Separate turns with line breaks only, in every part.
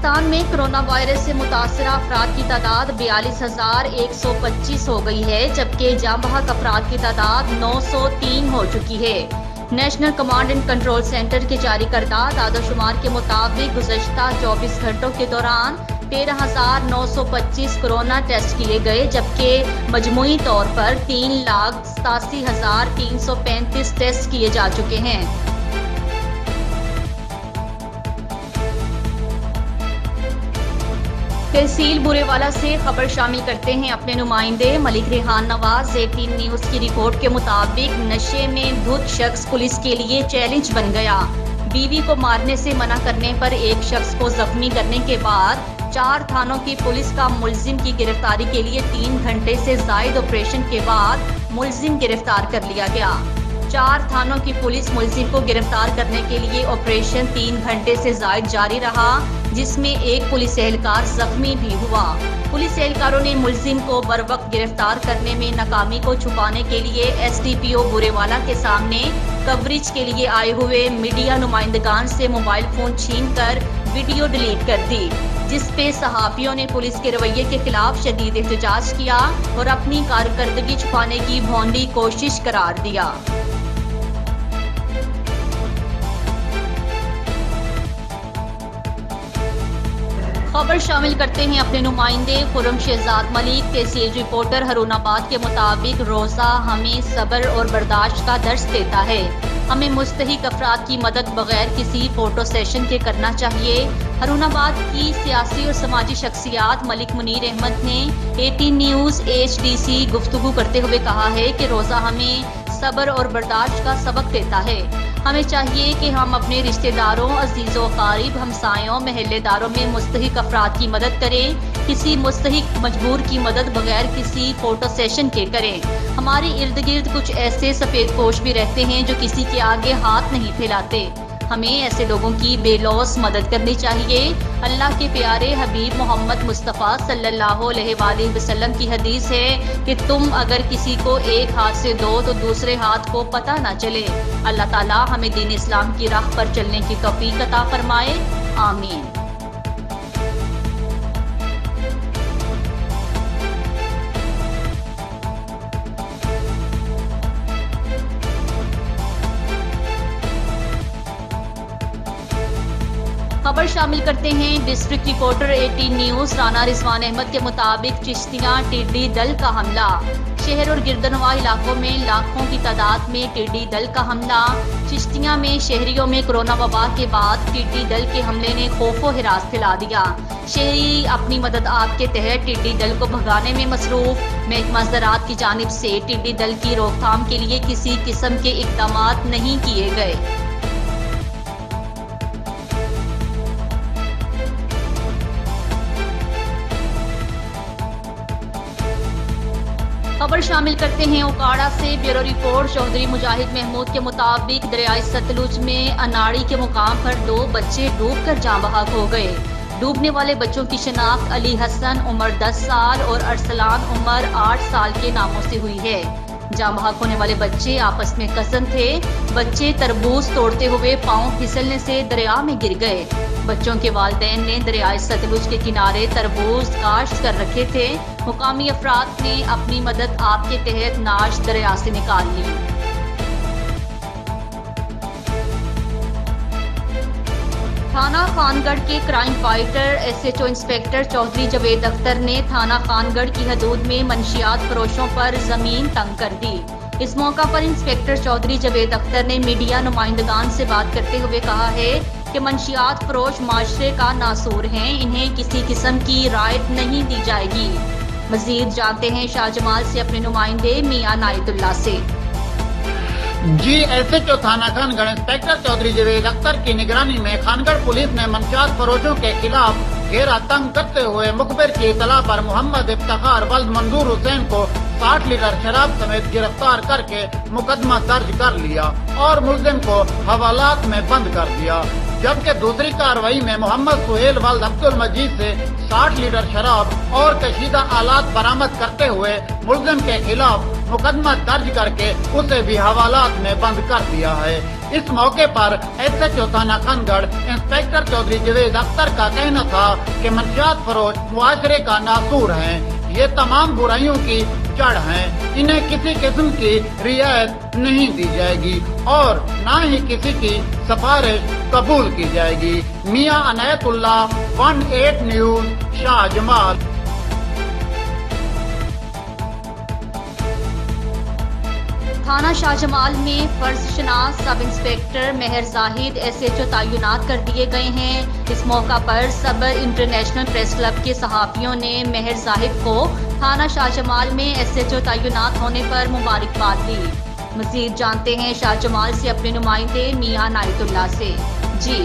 پاکستان میں corona virus سے متاثرہ افراد کی تعداد 42,125 ہو گئی ہے، جبکہ جاں بحق افراد کی تعداد 903 ہو چکی ہے۔ National command and control centre کے جاری کردہ اعداد و شمار کے مطابق گزشتہ 24 گھنٹوں کے دوران 13,925 کرونا ٹیسٹ کیے گئے، جبکہ مجموعی طور پر 3,87,335 ٹیسٹ کیے جا چکے ہیں۔ تحصیل بورے والا سے خبر شامل کرتے ہیں اپنے نمائندے ملک ریحان نواز۔ 18 نیوز کی رپورٹ کے مطابق نشے میں دھت شخص پولیس کے لیے چیلنج بن گیا۔ بیوی کو مارنے سے منع کرنے پر ایک شخص کو زخمی کرنے کے بعد 4 تھانوں کی پولیس کا ملزم کی گرفتاری کے لیے 3 گھنٹے سے زائد آپریشن کے بعد ملزم گرفتار کر لیا گیا۔ 4 تھانوں کی پولیس ملزم کو گرفتار کرنے کے لیے آپریشن 3 گھنٹے سے زائد جاری رہا، جس میں ایک پولیس اہلکار زخمی بھی ہوا۔ پولیس اہلکاروں نے ملزم کو بروقت گرفتار کرنے میں ناکامی کو چھپانے کے لیے ایس ڈی پی او بورے والا کے سامنے کوریج کے لیے آئے ہوئے میڈیا نمائندگان سے موبائل فون چھین کر ویڈیو ڈیلیٹ کر دی، جس پہ صحافیوں نے پولیس کے رویے کے خلاف شدید احتجاج کیا اور اپنی کارکردگی چھپانے کی بھونڈی کوشش قرار دیا۔ خبر شامل کرتے ہیں اپنے نمائندے خرم شہزاد ملک۔ تحصیل رپورٹر ہارون آباد کے مطابق روزہ ہمیں صبر اور برداشت کا درس دیتا ہے۔ ہمیں مستحق افراد کی مدد بغیر کسی فوٹو سیشن کے کرنا چاہیے۔ ہارون آباد کی سیاسی اور سماجی شخصیات ملک منیر احمد نے 18 نیوز HDC گفتگو کرتے ہوئے کہا ہے کہ روزہ ہمیں صبر اور برداشت کا سبق دیتا ہے۔ ہمیں چاہیے کہ ہم اپنے رشتہ داروں، عزیز و اقارب، ہمسایوں، محلے داروں میں مستحق افراد کی مدد کریں، کسی مستحق مجبور کی مدد بغیر کسی فوٹو سیشن کے کریں۔ ہمارے ارد گرد کچھ ایسے سفید پوش بھی رہتے ہیں جو کسی کے آگے ہاتھ نہیں پھیلاتے۔ ہمیں ایسے لوگوں کی بے لوث مدد کرنی چاہیے۔ اللہ کے پیارے حبیب محمد مصطفیٰ صلی اللہ علیہ وآلہ وسلم کی حدیث ہے کہ تم اگر کسی کو ایک ہاتھ سے دو تو دوسرے ہاتھ کو پتہ نہ چلے۔ اللہ تعالی ہمیں دین اسلام کی راہ پر چلنے کی توفیق عطا فرمائے، آمین۔ خبر شامل کرتے ہیں district reporter 18 news. Rana Rizwan Ahmed کے مطابق چشتیاں ٹڈی دل کا حملہ۔ شہر اور گردنواح علاقوں میں لاکھوں کی تعداد میں ٹڈی دل کا حملہ۔ چشتیاں میں شہریوں میں کرونا وبا کے بعد ٹڈی دل کے حملے نے خوف و ہراس پھیلا دیا۔ شہری اپنی مدد آپ کے تحت ٹڈی دل کو بھگانے میں مصروف۔ محکمہ زراعت کی جانب سے ٹڈی دل کی روک تھام کے لیے کسی قسم کے اقدامات نہیں کیے گئے۔ خبر شامل کرتے ہیں اوکاڑا سے بیورو رپورٹ۔ چودھری مجاہد محمود کے مطابق دریائے ستلج میں اناڑی کے مقام پر 2 بچے ڈوب کر جاں بحق ہو گئے۔ ڈوبنے والے بچوں کی شناخت علی حسن عمر 10 سال اور ارسلان عمر 8 سال کے ناموں سے ہوئی ہے۔ جاں بحق ہونے والے بچے آپس میں کزن تھے۔ بچے تربوز توڑتے ہوئے پاؤں پھسلنے سے دریا میں گر گئے۔ بچوں کے والدین نے دریائے ستلج کے کنارے تربوز کاشت کر رکھے تھے۔ مقامی افراد نے اپنی مدد آپ کے تحت ناش دریا سے نکال لی۔ تھانہ خان گڑھ کے crime fighter SHO inspector Chaudhry Javed Akhtar نے تھانہ خان گڑھ کی حدود میں منشیات فروشوں پر زمین تنگ کر دی۔ اس موقع پر انسپکٹر چودھری جاوید اختر نے میڈیا نمائندگان سے بات کرتے ہوئے کہا ہے کہ منشیات فروش معاشرے کا ناسور ہیں، انہیں کسی قسم کی رعایت نہیں دی جائے گی۔ مزید جانتے ہیں شاہ جمال سے اپنے نمائندے میاں عنایت اللہ سے۔
SHO تھانہ خان گڑھ انسپکٹر چودھری جاوید اختر کی نگرانی میں خان گڑھ پولیس نے منشیات فروشوں کے خلاف گھیرا تنگ کرتے ہوئے مخبر کی اطلاع پر محمد افتخار ولد منظور حسین کو 60 लीटर शराब समेत गिरफ्तार करके मुकदमा दर्ज कर लिया और मुलजिम को हवालात में बंद कर दिया। जबकि दूसरी कार्रवाई में मोहम्मद सुहेल वल्द अब्दुल मजीद से 60 लीटर शराब और कशीदा आलात बरामद करते हुए मुलजिम के खिलाफ मुकदमा दर्ज करके उसे भी हवालात में बंद कर दिया है। इस मौके पर SHO थाना खानगढ़ इंस्पेक्टर चौधरी जवेद अख्तर का कहना था कि मंशियात फरोश मुआशरे का नासूर हैं। ये तमाम बुराइयों की जड़ हैं। इन्हें किसी किस्म की रियायत नहीं दी जाएगी और न ही किसी की सिफारिश कबूल की जाएगी। मियां अनायतुल्लाह 18 न्यूज़ शाहजमाल।
थाना शाहजमाल में फर्जशनास सब इंस्पेक्टर मेहर जाहिद SHO तैनात कर दिए गए हैं। इस मौका पर सबर इंटरनेशनल प्रेस क्लब के सहाफियों ने मेहर जाहिद को थाना शाहजमाल में SHO तैनात होने पर मुबारकबाद दी। मजीद जानते हैं शाहजमाल से अपने नुमाइंदे मियां अनायतुल्लाह से।
जी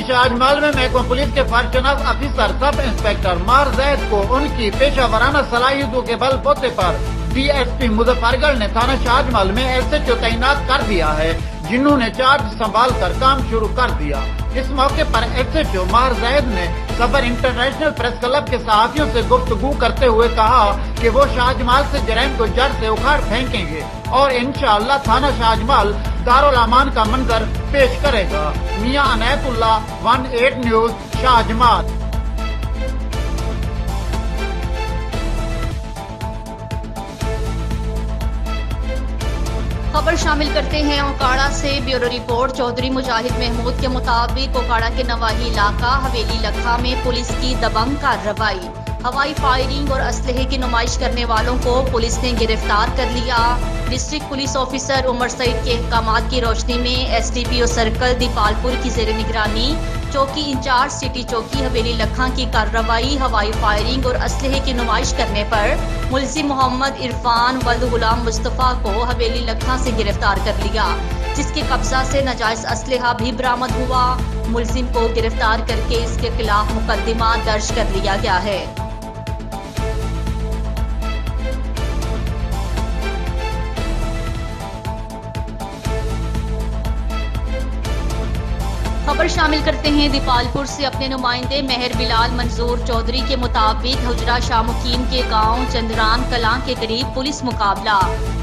शाहजमाल में महकमा पुलिस के फर्जशनास अफसर सब इंस्पेक्टर मार जैद को उनकी पेशा वराना सलाहियतों के बल बूते पर DSP मुजफ्फरगढ़ ने थाना शाहजमाल में SHO तैनात कर दिया है, जिन्होंने चार्ज संभाल कर काम शुरू कर दिया। इस मौके पर SHO मार जैद ने सबर इंटरनेशनल प्रेस क्लब के सहाफियों से गुफ्तगू करते हुए कहा कि वो शाहजमाल से जराइम को जड़ से उखाड़ फेंकेंगे और इंशाअल्लाह थाना शाहजमाल दारुल अमान का मंजर पेश करेगा। मियां अनायतुल्लाह 18 न्यूज़ शाहजमाल।
खबर शामिल करते हैं ओकाड़ा से। ब्यूरो रिपोर्ट चौधरी मुजाहिद महमूद के मुताबिक ओकाड़ा के नवाही इलाका हवेली लखा में पुलिस की दबंग कार्रवाई, हवाई फायरिंग और असलहे की नुमाइश करने वालों को पुलिस ने गिरफ्तार कर लिया। District police officer Umar Saeed के अहकामात की रोशनी में SDPO सर्कल दीपालपुर की जेर निगरानी चौकी इंचार्ज सिटी चौकी हवेली लखा की कार्रवाई हवाई फायरिंग और असलहे की नुमाइश करने पर मुलजिम मोहम्मद इरफान वल्द गुलाम मुस्तफ़ा को हवेली लखा से गिरफ्तार कर लिया, जिसके कब्जा से नाजायज असलहा भी बरामद हुआ। मुलजिम को गिरफ्तार करके इसके खिलाफ मुकदमा दर्ज कर लिया गया है। खबर शामिल करते हैं दीपालपुर से। अपने नुमाइंदे मेहर बिलाल मंजूर चौधरी के मुताबिक हुजरा शाह मुकीम के गांव चंद्रान कलां के करीब पुलिस मुकाबला,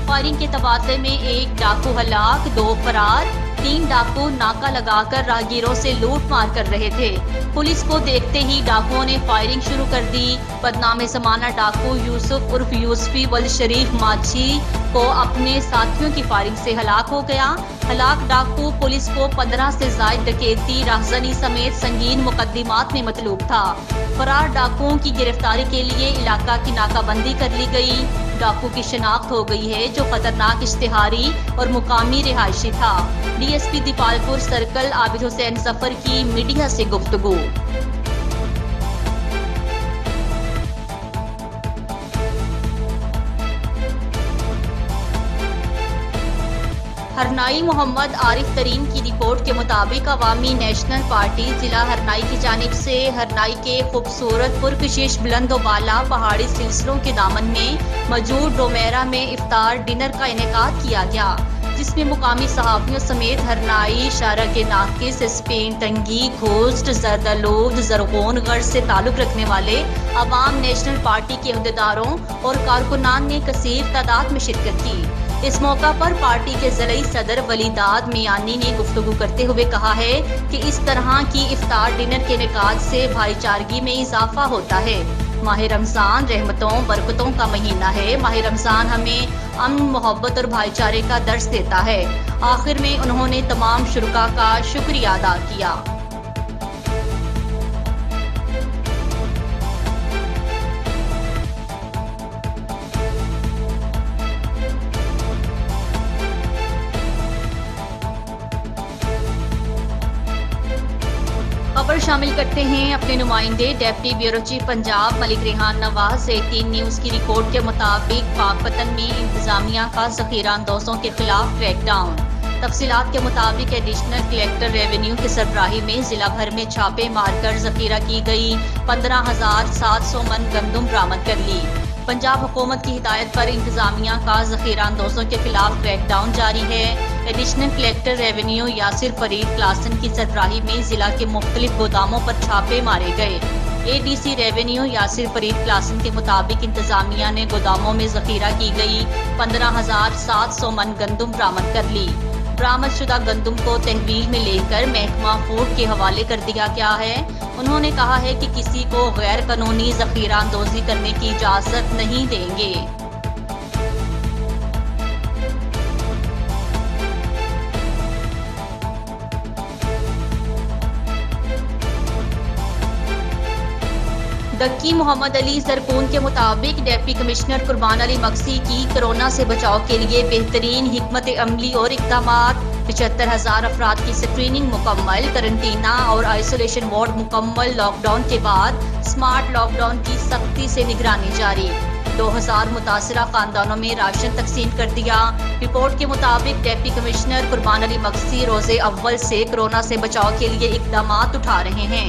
फायरिंग के तबादले में 1 डाकू हलाक, 2 फरार, 3 डाकू नाका लगाकर राहगीरों से लूट मार कर रहे थे। पुलिस को देखते ही डाकुओं ने फायरिंग शुरू कर दी। बदनाम जमाना डाकू यूसुफ उर्फ यूसफी वल शरीफ माझी को अपने साथियों की फायरिंग से हलाक हो गया। हलाक डाकू पुलिस को 15 से ज्यादा डकैती, राहजनी समेत संगीन मुकदमात में मतलूब था। फरार डाकुओं की गिरफ्तारी के लिए इलाका की नाकाबंदी कर ली गई। डाकू की शिनाख्त हो गई है, जो खतरनाक इश्तिहारी और मुकामी रिहायशी था। DSP दीपालपुर सर्कल आबिद हुसैन जफर की मीडिया से गुफ्तगू। हरनाई मोहम्मद आरिफ तरीन की रिपोर्ट के मुताबिक अवामी नेशनल पार्टी जिला हरनाई की जानिब से हरनाई के खूबसूरत पुरकशिश बुलंदोबाला पहाड़ी सिलसिलों के दामन में मौजूद डोमेरा में इफ्तार डिनर का इनेकाद किया गया, जिसमें मुकामी सहाफियों समेत हरनाई, शारा के नाकिस, स्पेन, टंगी, खोस्ट, जरदालूद, जरगोनगढ़ से ताल्लुक रखने वाले अवाम नेशनल पार्टी के अहदेदारों और कारकुनान ने कसीर तादाद में शिरकत की। इस मौका पर पार्टी के ज़िलाई सदर वलीदाद मियानी ने गुफ्तगू करते हुए कहा है कि इस तरह की इफ्तार डिनर के इनेकाद से भाईचारगी में इजाफा होता है। माह रमज़ान रहमतों बरकतों का महीना है। माह रमज़ान हमें अमन, मोहब्बत और भाईचारे का दर्स देता है। आखिर में उन्होंने तमाम शुरका का शुक्रिया अदा किया। खबर शामिल करते हैं अपने नुमाइंदे deputy bureau chief Punjab Malik Rehan Nawaz 18 news की रिपोर्ट के मुताबिक पाकपतन में इंतजामिया का ज़ख़ीरा अंदोज़ों के खिलाफ क्रैकडाउन। तफसीलात के मुताबिक एडिशनल कलेक्टर रेवेन्यू की सरबराही में जिला भर में छापे मारकर ज़ख़ीरा की गई 15,700 मन गंदम बरामद कर ली। पंजाब हुकूमत की हिदायत पर इंतजामिया का ज़ख़ीरा अंदोज़ों के खिलाफ क्रैकडाउन जारी है। Additional collector revenue Yasir Farid Klaasen की सरबराही में ज़िला के मुख्तलिफ गोदामों पर छापे मारे गए। ADC revenue Yasir Farid Klaasen के मुताबिक इंतजामिया ने गोदामों में ज़ख़ीरा की गई 15,700 मन गंदम बरामद कर ली। बरामद शुदा गंदम को तहवील में लेकर महकमा फूड के हवाले कर दिया गया है। उन्होंने कहा है कि किसी को गैर कानूनी ज़ख़ीरा अंदोज़ी करने की इजाज़त नहीं देंगे। दक्की मोहम्मद अली जरकून के मुताबिक डिप्टी कमिश्नर कुर्बान अली मक्सी की कोरोना से बचाव के लिए बेहतरीन हिकमत अमली और इक़दामात। 75,000 अफराद की स्क्रीनिंग मुकम्मल, करंटीना और आइसोलेशन वार्ड मुकम्मल। लॉकडाउन के बाद स्मार्ट लॉकडाउन की सख्ती से निगरानी जारी। 2000 मुतासरा खानदानों में राशन तकसीम कर दिया। रिपोर्ट के मुताबिक डिप्टी कमिश्नर कुर्बान अली मक्सी रोज़े अव्वल से कोरोना से बचाव के लिए इक़दामात उठा रहे हैं।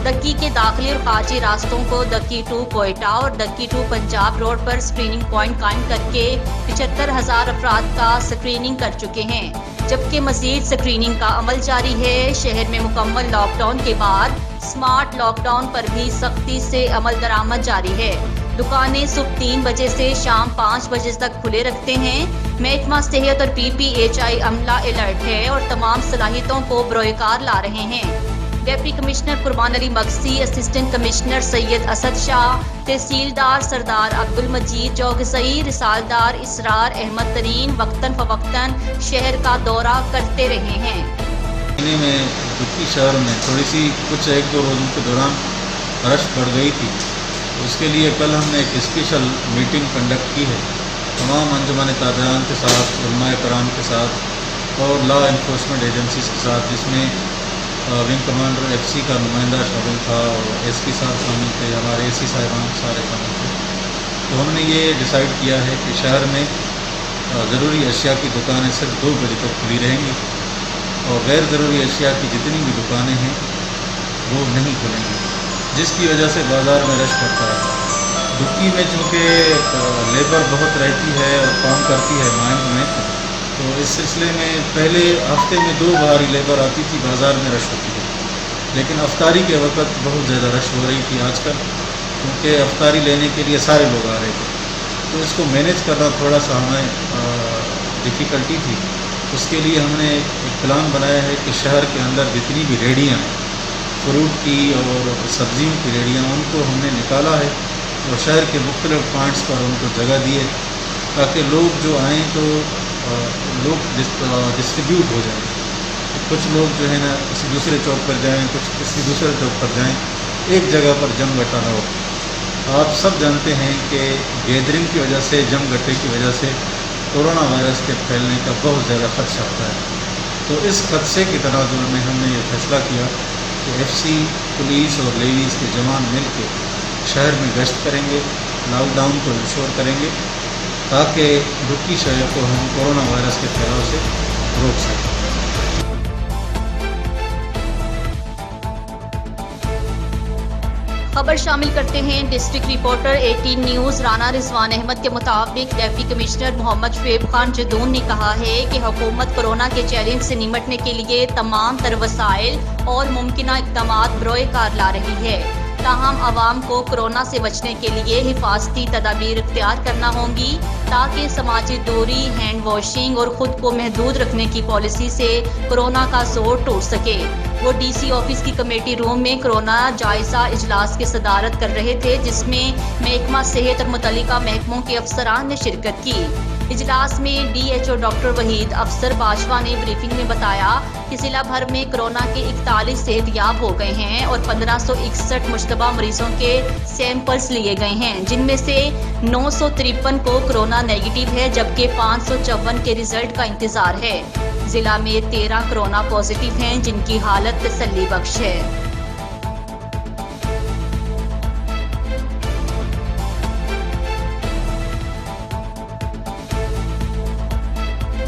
दक्की के दाखिली और खारजी रास्तों को दक्की टू कोयटा और दक्की टू पंजाब रोड पर स्क्रीनिंग पॉइंट कायम करके 75,000 अफराद का स्क्रीनिंग कर चुके हैं, जबकि मजीद स्क्रीनिंग का अमल जारी है। शहर में मुकम्मल लॉकडाउन के बाद स्मार्ट लॉकडाउन पर भी सख्ती से अमल दरामद जारी है। दुकानें सुबह 3 बजे से शाम 5 बजे तक खुले रखते हैं। महकमा सेहत और PPHI अमला अलर्ट है और तमाम सलाहियतों को बरोकार ला रहे हैं। डिप्टी कमिश्नर कुर्बान अली मक्सी, असिस्टेंट कमिश्नर सैयद असद शाह, तहसीलदार सरदार अब्दुल मजीद चौकसई, रिसालदार इसरार अहमद तरीन वक्तन फवक्तन शहर का दौरा करते रहे हैं।
महीने में दुक्की शहर में थोड़ी सी कुछ 1-2 रोज़ों के दौरान रश बढ़ गई थी। उसके लिए कल हमने एक स्पेशल मीटिंग कंडक्ट की है तमाम अंजुमन ताबियान के साथ, उलमाए कराम के साथ और लॉ इन्फोर्समेंट एजेंसीज के साथ, जिसमें विंग कमांडर FC का नुमाइंदा शामिल था और SP साहब शामिल थे, हमारे AC साहिबान सारे शामिल थे। तो हमने ये डिसाइड किया है कि शहर में ज़रूरी अशिया की दुकानें सिर्फ 2 बजे तक खुली रहेंगी और गैर ज़रूरी अशिया की जितनी भी दुकानें हैं वो नहीं खुलेंगी, जिसकी वजह से बाज़ार में रश पड़ता है। दुक्की में चूँकि लेबर बहुत रहती है और काम करती है माइंस में, तो इस सिलसिले में पहले हफ्ते में 2 बार ही लेबर आती थी, बाज़ार में रश होती है। लेकिन अफ्तारी के वक्त बहुत ज़्यादा रश हो रही थी आजकल, क्योंकि अफ्तारी लेने के लिए सारे लोग आ रहे थे। तो इसको मैनेज करना थोड़ा सा हमें डिफ़िकल्टी थी। उसके लिए हमने एक प्लान बनाया है कि शहर के अंदर जितनी भी रेहड़ियाँ हैं फ्रूट की और सब्जियों की रेहड़ियाँ, उनको हमने निकाला है और शहर के मुख्तलिफ पॉइंट्स पर उनको जगह दी है, ताकि लोग जो आएँ तो लोग डिस्ट्रीब्यूट हो जाएं। कुछ लोग जो है ना किसी दूसरे चौक पर जाएं, कुछ किसी दूसरे चौक पर जाएं, एक जगह पर जम घटा ना हो। आप सब जानते हैं कि गैदरिंग की वजह से, जम घटे की वजह से कोरोना वायरस के फैलने का बहुत ज़्यादा खदशा होता है। तो इस खदशे के तनाजुर में हमने ये फैसला किया कि FC, पुलिस और लेडीज़ के जवान मिल के शहर में गश्त करेंगे, लॉकडाउन को इंश्योर करेंगे, ताकि दुक्की शहर को हम कोरोना वायरस के फैलाव से रोक सकें।
खबर शामिल करते हैं district reporter 18 news. Rana Rizwan Ahmed के मुताबिक डिप्टी कमिश्नर मोहम्मद शुएब खान जदून ने कहा है कि हुकूमत कोरोना के चैलेंज से निपटने के लिए तमाम तर वसाइल और मुमकिन इक़दामात बरोए कार ला रही है। ताहम आवाम को कोरोना से बचने के लिए हिफाजती तदाबीर इख्तियार करना होंगी, ताकि समाजी दूरी, हैंड वॉशिंग और ख़ुद को महदूद रखने की पॉलिसी से कोरोना का जोर टूट सके। वो DC ऑफिस की कमेटी रूम में कोरोना जायजा इजलास की सदारत कर रहे थे, जिसमें महकमा सेहत और मुतल्लिका महकमों के अफसरान ने शिरकत की। इजलास में DHO डॉक्टर वहीद अफसर बाजवा ने ब्रीफिंग में बताया कि जिला भर में कोरोना के 41 सेहतयाब हो गए हैं और 1561 मुश्तबा मरीजों के सैंपल्स लिए गए हैं, जिनमें से 953 को कोरोना नेगेटिव है, जबकि 554 के रिजल्ट का इंतजार है। जिला में 13 कोरोना पॉजिटिव हैं, जिनकी हालत तसल्ली बख्श है।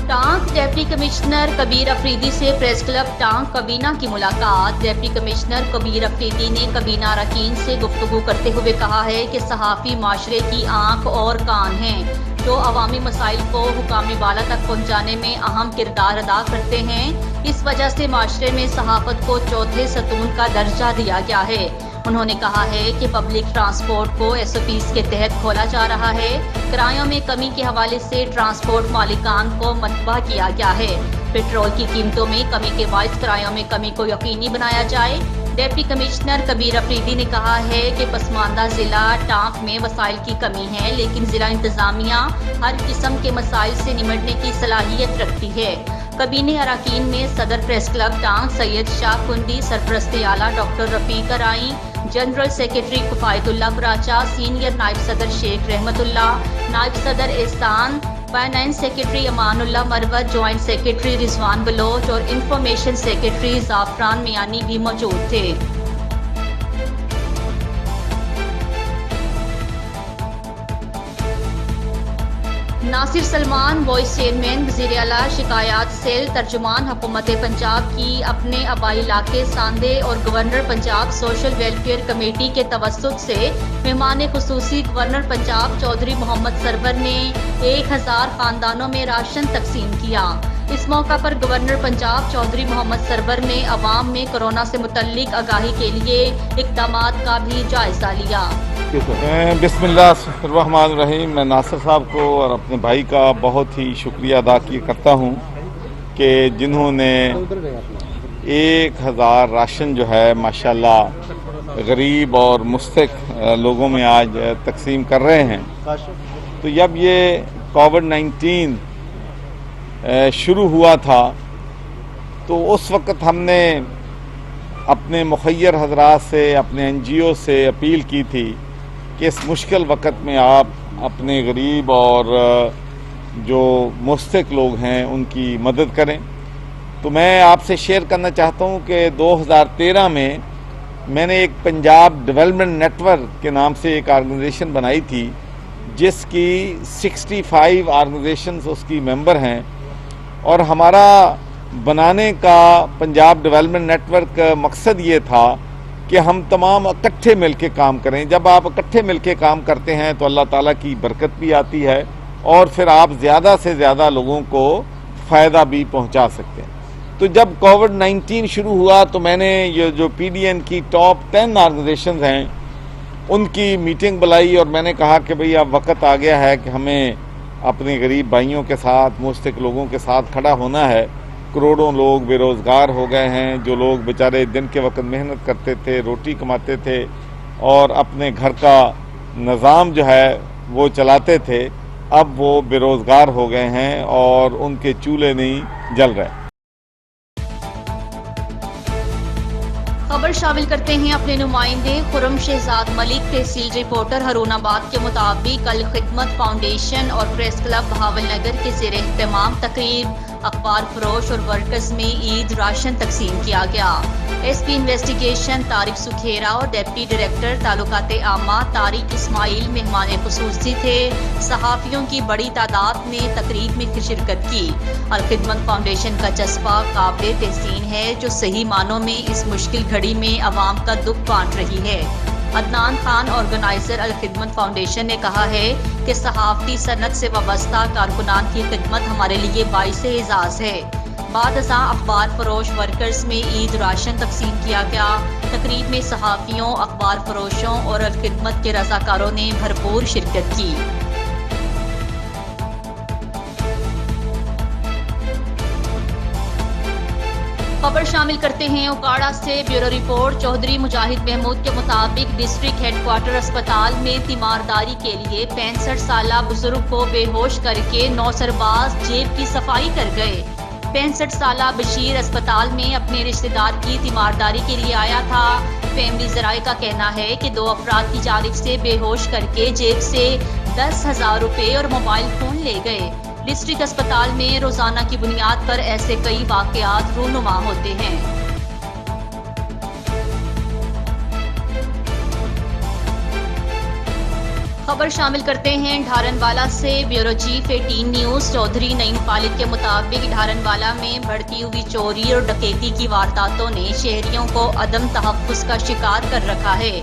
टांग डिप्टी कमिश्नर कबीर अफरीदी से प्रेस क्लब टांग कबीना की मुलाकात। डिप्टी कमिश्नर कबीर अफरीदी ने कबीना अरकान से गुफ्तगू करते हुए कहा है कि सहाफ़ी माशरे की आंख और कान हैं, जो अवामी मसाइल को हुकाम बाला तक पहुँचाने में अहम किरदार अदा करते हैं। इस वजह से माशरे में सहाफ़त को चौथे सतून का दर्जा दिया गया है। उन्होंने कहा है कि पब्लिक ट्रांसपोर्ट को SOPs के तहत खोला जा रहा है। किरायों में कमी के हवाले से ट्रांसपोर्ट मालिकान को मतबा किया गया है। पेट्रोल की कीमतों में कमी के बायस किरायों में कमी को यकीनी बनाया जाए। डिप्टी कमिश्नर कबीर अफरीदी ने कहा है कि पसमानदा जिला टांग में वसाइल की कमी है, लेकिन जिला इंतजामिया हर किस्म के मसाइल से निमटने की सलाहियत रखती है। कबीने अरकान में सदर प्रेस क्लब टांग सैयद शाह कुंडी, सरपरस्ती आला doctor Rafiq Rai, general secretary Kifayatullah Baracha, senior नायब सदर शेख रहमतुल्लाह, नायब सदर Ehsan, finance secretary Amanullah Marwat, joint secretary Rizwan Baloch और इंफॉर्मेशन सेक्रेटरी जाफरान मियानी भी मौजूद थे। नासिर सलमान वॉइस चेयरमैन वज़ीर आला शिकायत सेल तर्जुमान हुकूमत पंजाब की अपने आबाई इलाके सांदे और governor Punjab social welfare committee के तवस्सुत से मेहमान खुसूसी गवर्नर पंजाब चौधरी मोहम्मद सरवर ने 1000 खानदानों में राशन तकसीम किया। इस मौका पर गवर्नर पंजाब चौधरी मोहम्मद सरवर ने अवाम में कोरोना से मुतल्लिक आगाही के लिए इक़दामात का भी जायजा लिया।
बिस्मिल्लाहिर्रहमानिर्रहीम। मैं नासिर साहब को और अपने भाई का बहुत ही शुक्रिया अदा करता हूँ कि जिन्होंने 1000 राशन जो है माशाल्लाह गरीब और मुस्तक लोगों में आज तकसीम कर रहे हैं। तो जब ये कोविड-19 शुरू हुआ था तो उस वक्त हमने अपने मुखय्यर हजरात से, अपने NGO से अपील की थी कि इस मुश्किल वक्त में आप अपने गरीब और जो मुस्तक लोग हैं उनकी मदद करें। तो मैं आपसे शेयर करना चाहता हूं कि 2013 में मैंने एक पंजाब डेवलपमेंट नेटवर्क के नाम से एक ऑर्गेनाइजेशन बनाई थी, जिसकी 65 ऑर्गेनाइजेशंस उसकी मेंबर हैं। और हमारा बनाने का पंजाब डेवलपमेंट नेटवर्क का मकसद ये था कि हम तमाम इकट्ठे मिलके काम करें। जब आप इकट्ठे मिलके काम करते हैं तो अल्लाह ताला की बरकत भी आती है और फिर आप ज़्यादा से ज़्यादा लोगों को फ़ायदा भी पहुंचा सकते हैं। तो जब कोविड-19 शुरू हुआ तो मैंने ये जो PDN की टॉप 10 ऑर्गेनाइजेशंस हैं उनकी मीटिंग बुलाई और मैंने कहा कि भाई अब वक्त आ गया है कि हमें अपने गरीब भाइयों के साथ, मुस्तक लोगों के साथ खड़ा होना है। करोड़ों लोग बेरोज़गार हो गए हैं। जो लोग बेचारे दिन के वक्त मेहनत करते थे, रोटी कमाते थे और अपने घर का निज़ाम जो है वो चलाते थे, अब वो बेरोज़गार हो गए हैं और उनके चूल्हे नहीं जल रहे।
खबर शामिल करते हैं अपने नुमाइंदे खुर्रम शहजाद मलिक। तहसील रिपोर्टर हरुनाबाद के मुताबिक अल खिदमत फाउंडेशन और प्रेस क्लब बहावलनगर के ज़ेर एहतमाम तकरीब अखबार फरोश और वर्कर्स में ईद राशन तकसीम किया गया। SP इन्वेस्टिगेशन तारिक सुखेरा और डिप्टी डायरेक्टर तालुकात आमा तारिक इस्माइल मेहमान खुसूसी थे। सहाफ़ियों की बड़ी तादाद ने तकरीब में शिरकत की। अल खिदमत फाउंडेशन का जज्बा काबिल तहसीन है, जो सही मानों में इस मुश्किल घड़ी में अवाम का दुख बांट रही है। अदनान खान ऑर्गेनाइजर अल खिदमत फाउंडेशन ने कहा है कि सहाफ़ती सनत से वाबस्ता कारकुनान की खिदमत हमारे लिए बाइस एजाज़ है। बाद अज़ां अखबार फरोश वर्कर्स में ईद राशन तकसीम किया गया। तकरीब में सहाफ़ियों, अखबार फरोशों और अल खिदमत के रज़ाकारों ने भरपूर शिरकत की। खबर शामिल करते हैं उकाड़ा से। ब्यूरो रिपोर्ट चौधरी मुजाहिद महमूद के मुताबिक डिस्ट्रिक्ट हेडक्वार्टर अस्पताल में तीमारदारी के लिए 65 साला बुजुर्ग को बेहोश करके 9 सरबाज जेब की सफाई कर गए। 65 साला बशीर अस्पताल में अपने रिश्तेदार की तीमारदारी के लिए आया था। फैमिली ज़राए का कहना है कि 2 अफराद की जानिब से बेहोश करके जेब से 10,000 रुपये और मोबाइल फोन ले गए। डिस्ट्रिक्ट अस्पताल में रोजाना की बुनियाद पर ऐसे कई वाकयात रूनुमा होते हैं। खबर शामिल करते हैं ढारनवाला से। Bureau chief 18 news Chaudhry Naeem Khalid के मुताबिक ढारनवाला में बढ़ती हुई चोरी और डकैती की वारदातों ने शहरियों को अदम तहफ़्फ़ुज़ का शिकार कर रखा है।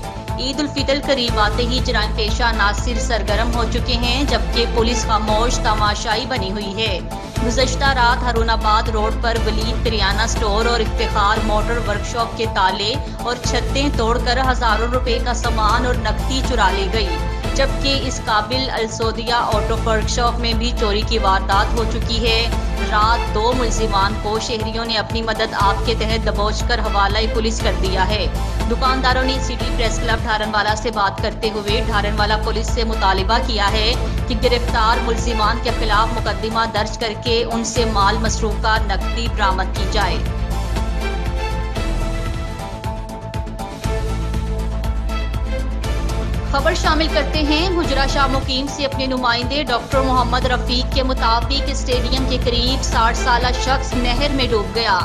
ईद उल फितर करीब आते ही जराइम पेशा नासिर सरगर्म हो चुके हैं, जबकि पुलिस खामोश तमाशाई बनी हुई है। गुज़श्ता रात हरुनाबाद रोड पर वलीद किरियाना स्टोर और इफ्तिखार मोटर वर्कशॉप के ताले और छतें तोड़कर हजारों रुपए का सामान और नकदी चुरा ली गई, जबकि इस काबिल अलसोदिया ऑटो वर्कशॉप में भी चोरी की वारदात हो चुकी है। रात 2 मुलजिमान को शहरियों ने अपनी मदद आप के तहत दबोचकर हवाला पुलिस कर दिया है। दुकानदारों ने सिटी प्रेस क्लब ढारनवाला से बात करते हुए ढारनवाला पुलिस से मुतालिबा किया है कि गिरफ्तार मुलजिमान के खिलाफ मुकदमा दर्ज करके उनसे माल मसरूका नकदी बरामद की जाए। खबर शामिल करते हैं गुजरा शाह मुकीम से। अपने नुमाइंदे डॉक्टर मोहम्मद रफीक के मुताबिक स्टेडियम के करीब 60 साला शख्स नहर में डूब गया।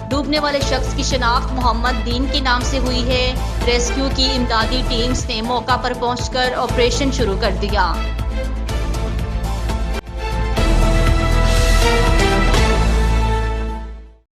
डूबने वाले शख्स की शिनाख्त मोहम्मद दीन के नाम से हुई है। रेस्क्यू की इमदादी टीम्स ने मौका पर पहुंचकर ऑपरेशन शुरू कर दिया।